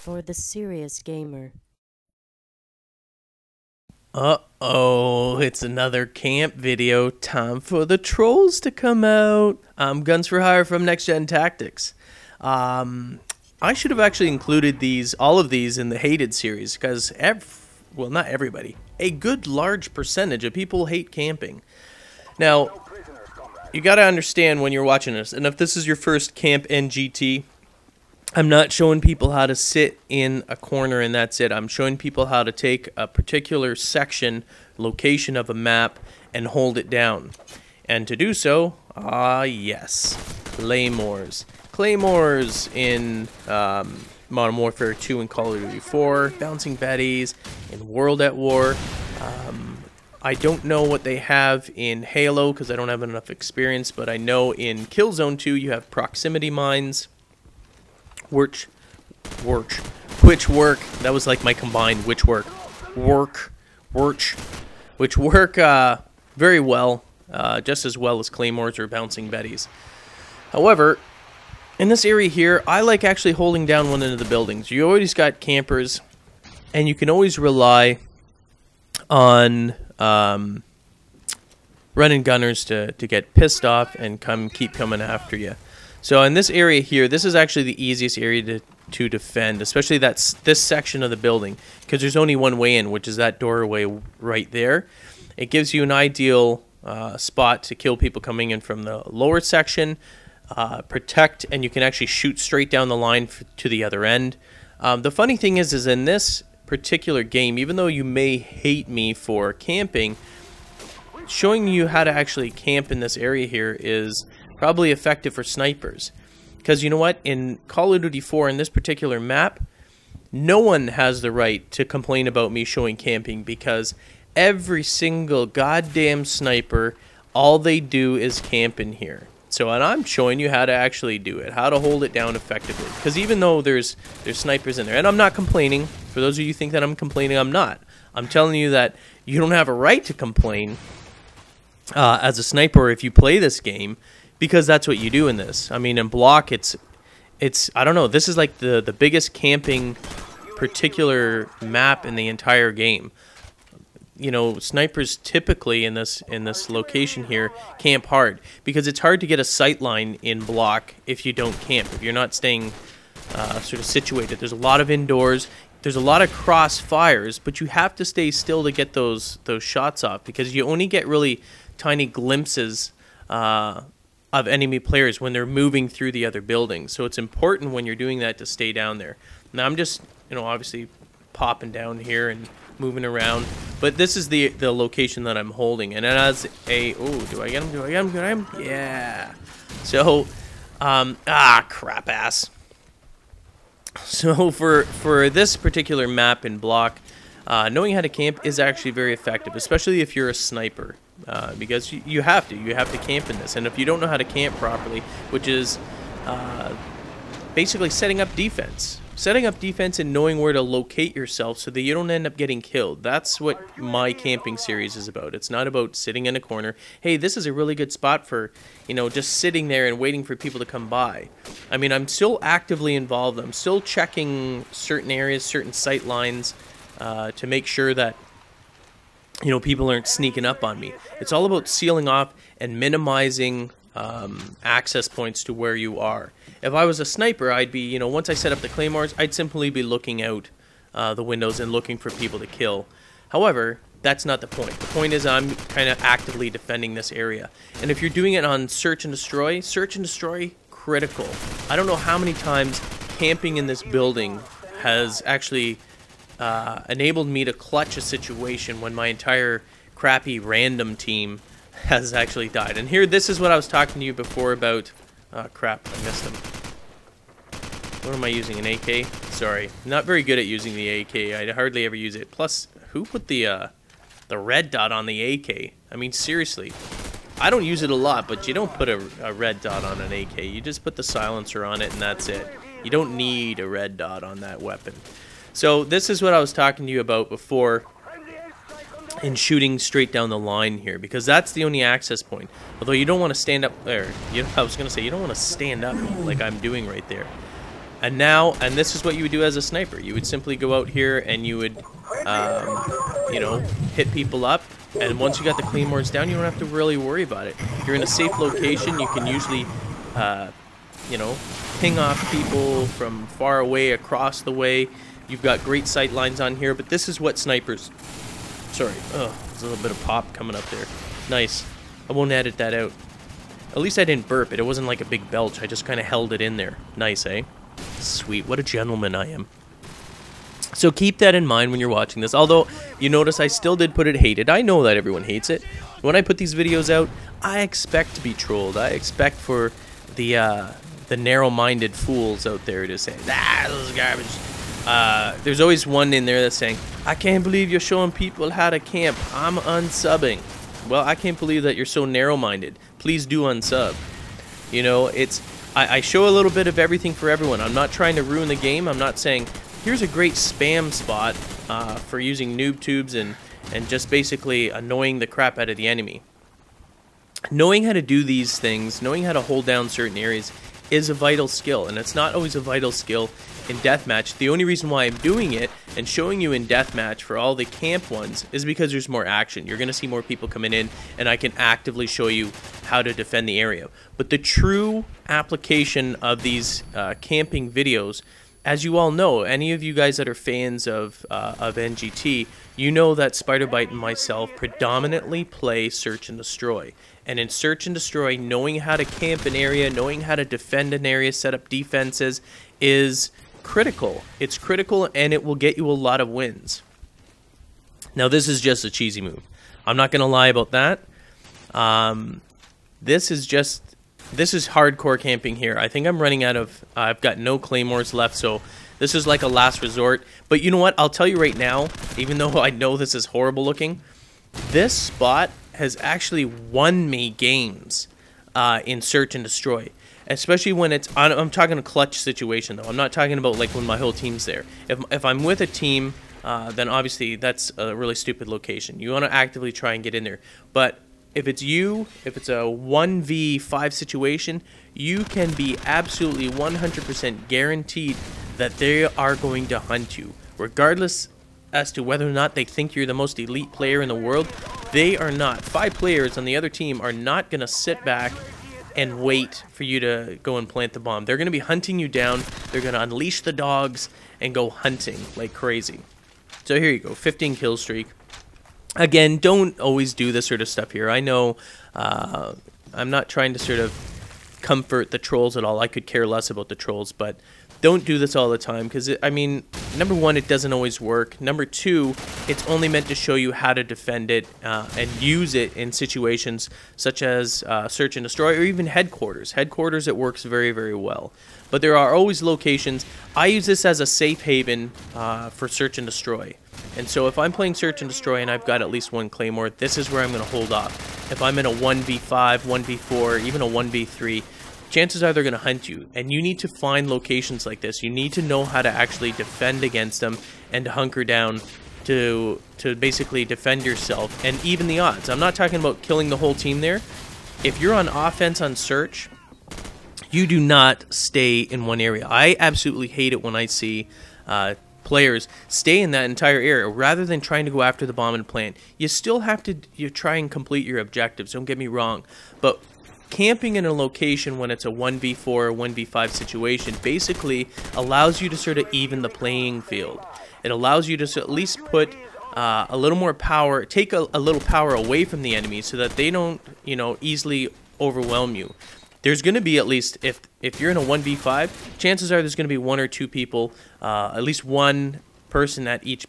for the serious gamer. Uh-oh, it's another camp video. Time for the trolls to come out. I'm Guns for Hire from NextGenTactics. I should have actually included all of these in the hated series because, well, not everybody, a good large percentage of people hate camping. Now, you got to understand when you're watching this, and if this is your first camp NGT, I'm not showing people how to sit in a corner and that's it. I'm showing people how to take a particular section, location of a map, and hold it down. And to do so, yes, claymores. Claymores in Modern Warfare 2 and Call of Duty 4, bouncing betties, in World at War. I don't know what they have in Halo because I don't have enough experience, but I know in Killzone 2 you have proximity mines. Which work. That was like my combined which work very well, just as well as claymores or bouncing betties. However, in this area here, I like actually holding down one end of the buildings. You always got campers, and you can always rely on running gunners to get pissed off and keep coming after you. So in this area here, this is actually the easiest area to defend, especially this section of the building, because there's only one way in, which is that doorway right there. It gives you an ideal spot to kill people coming in from the lower section, protect, and you can actually shoot straight down the line to the other end. The funny thing is in this particular game, even though you may hate me for camping, showing you how to actually camp in this area here is probably effective for snipers. Because you know what? In Call of Duty 4, in this particular map, no one has the right to complain about me showing camping because every single goddamn sniper, all they do is camp in here. So, and I'm showing you how to actually do it, how to hold it down effectively. Because even though there's snipers in there, and I'm not complaining, for those of you who think that I'm complaining, I'm not. I'm telling you that you don't have a right to complain as a sniper if you play this game, because that's what you do in this. I mean, in Block, it's I don't know, this is like the biggest camping particular map in the entire game. You know, snipers typically in this location here camp hard because it's hard to get a sight line in Block if you don't camp, if you're not staying sort of situated. There's a lot of indoors. There's a lot of cross fires, but you have to stay still to get those shots off because you only get really tiny glimpses of enemy players when they're moving through the other buildings. So it's important when you're doing that to stay down there. Now I'm just, you know, obviously popping down here and moving around, but this is the location that I'm holding. And as a, oh, do I get him? Yeah. So, crap ass. So for this particular map in Block, knowing how to camp is actually very effective, especially if you're a sniper. Because you have to camp in this, and if you don't know how to camp properly, which is basically setting up defense and knowing where to locate yourself so that you don't end up getting killed. That's what my camping series is about. It's not about sitting in a corner. Hey, this is a really good spot for, you know, just sitting there and waiting for people to come by. I mean, I'm still actively involved. I'm still checking certain areas, certain sight lines to make sure that, you know, people aren't sneaking up on me. It's all about sealing off and minimizing access points to where you are. If I was a sniper, I'd be, you know, once I set up the claymores, I'd simply be looking out the windows and looking for people to kill. However, that's not the point. The point is I'm kind of actively defending this area. And if you're doing it on search and destroy, critical. I don't know how many times camping in this building has actually enabled me to clutch a situation when my entire crappy random team has actually died. And here, this is what I was talking to you before about. Crap, I missed him. What am I using, an AK? Sorry, not very good at using the AK. I hardly ever use it. Plus, who put the red dot on the AK? I mean, seriously. I don't use it a lot, but you don't put a red dot on an AK. You just put the silencer on it and that's it. You don't need a red dot on that weapon. So this is what I was talking to you about before in shooting straight down the line here, because that's the only access point. Although you don't want to stand up there. I was going to say, you don't want to stand up like I'm doing right there. And this is what you would do as a sniper. You would simply go out here and you would, you know, hit people up. And once you got the claymores down, you don't have to really worry about it. If you're in a safe location, you can usually, you know, ping off people from far away, across the way. You've got great sight lines on here, but this is what snipers... Sorry, oh, there's a little bit of pop coming up there. Nice. I won't edit that out. At least I didn't burp it. It wasn't like a big belch. I just kind of held it in there. Nice, eh? Sweet. What a gentleman I am. So keep that in mind when you're watching this. Although, you notice I still did put it hated. I know that everyone hates it. When I put these videos out, I expect to be trolled. I expect for the narrow-minded fools out there to say, ah, this is garbage. There's always one in there that's saying, I can't believe you're showing people how to camp. I'm unsubbing. Well, I can't believe that you're so narrow-minded. Please do unsub. You know, I show a little bit of everything for everyone. I'm not trying to ruin the game. I'm not saying, here's a great spam spot for using noob tubes and just basically annoying the crap out of the enemy. Knowing how to do these things, knowing how to hold down certain areas is a vital skill, and it's not always a vital skill in deathmatch. The only reason why I'm doing it and showing you in deathmatch for all the camp ones is because there's more action. You're going to see more people coming in, and I can actively show you how to defend the area. But the true application of these camping videos, as you all know, any of you guys that are fans of NGT, you know that Spiderbite and myself predominantly play Search and Destroy. And in Search and Destroy, knowing how to camp an area, knowing how to defend an area, set up defenses, is critical. It's critical, and it will get you a lot of wins. Now, this is just a cheesy move. I'm not going to lie about that. This is hardcore camping here. I think I'm running out of... I've got no claymores left, so this is like a last resort. But you know what? I'll tell you right now, even though I know this is horrible looking, this spot has actually won me games in Search and Destroy. Especially when it's... I'm talking a clutch situation, though. I'm not talking about like when my whole team's there. If I'm with a team, then obviously that's a really stupid location. You want to actively try and get in there. But if it's you, if it's a 1v5 situation, you can be absolutely 100% guaranteed that they are going to hunt you. Regardless as to whether or not they think you're the most elite player in the world, they are not. 5 players on the other team are not going to sit back and wait for you to go and plant the bomb. They're going to be hunting you down. They're going to unleash the dogs and go hunting like crazy. So here you go, 15 kill streak. Again, don't always do this sort of stuff here. I know I'm not trying to sort of comfort the trolls at all. I could care less about the trolls, but don't do this all the time because, I mean, number one, it doesn't always work. Number two, it's only meant to show you how to defend it and use it in situations such as Search and Destroy or even Headquarters. Headquarters, it works very, very well. But there are always locations. I use this as a safe haven for Search and Destroy. And so if I'm playing Search and Destroy and I've got at least one claymore, this is where I'm going to hold off. If I'm in a 1v5, 1v4, even a 1v3, chances are they're going to hunt you. And you need to find locations like this. You need to know how to actually defend against them and to hunker down to basically defend yourself and even the odds. I'm not talking about killing the whole team there. If you're on offense on Search, you do not stay in one area. I absolutely hate it when I see players stay in that entire area rather than trying to go after the bomb and plant. You still have to try and complete your objectives, don't get me wrong, but camping in a location when it's a 1v4 or 1v5 situation basically allows you to sort of even the playing field. It allows you to at least put a little more power, take a little power away from the enemy so that they don't, you know, easily overwhelm you. There's going to be at least, if you're in a 1v5, chances are there's going to be 1 or 2 people, at least one person at each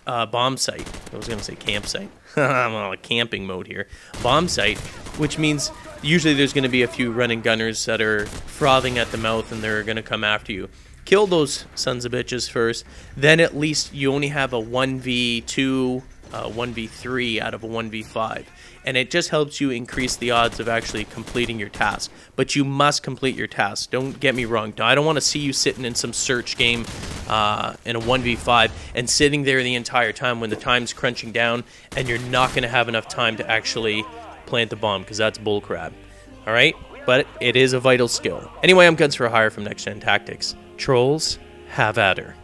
bomb site. I was going to say campsite. I'm on a camping mode here. Bomb site, which means usually there's going to be a few running gunners that are frothing at the mouth and they're going to come after you. Kill those sons of bitches first, then at least you only have a 1v2, 1v3 out of a 1v5. And it just helps you increase the odds of actually completing your task. But you must complete your task. Don't get me wrong. I don't want to see you sitting in some search game in a 1v5 and sitting there the entire time when the time's crunching down and you're not going to have enough time to actually plant the bomb, because that's bullcrap. Alright? but it is a vital skill. Anyway, I'm Guns for Hire from NextGenTactics. Trolls, have at her.